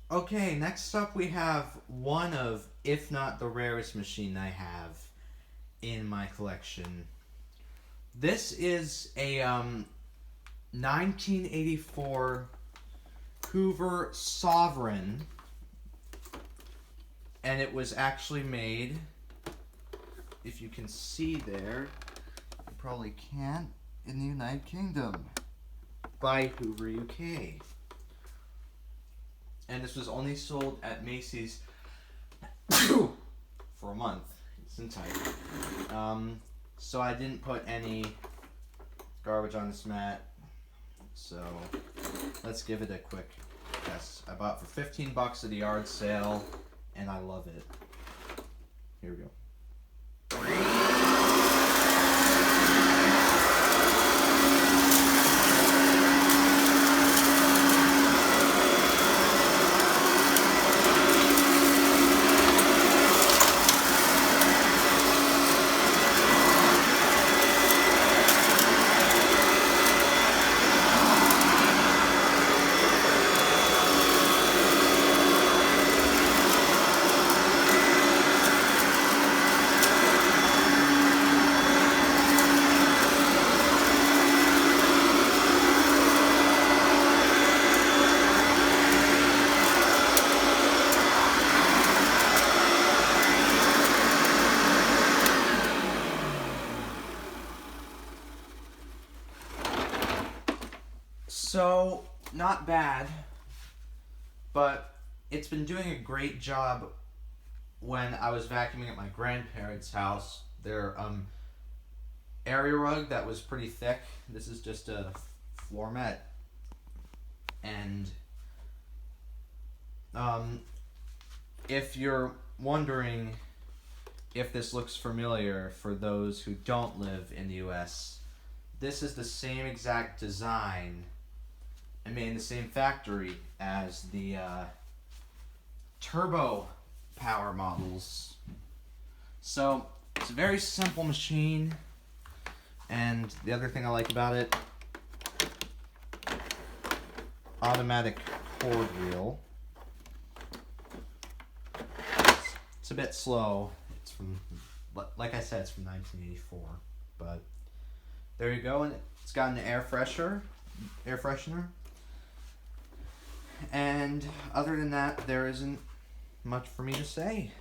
Okay, next up we have one of, if not the rarest machine I have in my collection. This is a 1984 Hoover Sovereign, and it was actually made, if you can see there, you probably can't, in the United Kingdom, by Hoover UK. And this was only sold at Macy's for a month. It's entitled. So I didn't put any garbage on this mat. So let's give it a quick test. I bought it for $15 at the yard sale, and I love it. Here we go. So, not bad, but it's been doing a great job when I was vacuuming at my grandparents' house. Their area rug that was pretty thick. This is just a floor mat. And if you're wondering if this looks familiar for those who don't live in the US, this is the same exact design and made in the same factory as the TurboPower models. So it's a very simple machine, and the other thing I like about it, automatic cord reel. It's a bit slow. It's from, like I said, it's from 1984, but there you go. And it's got an air freshener. And other than that, there isn't much for me to say.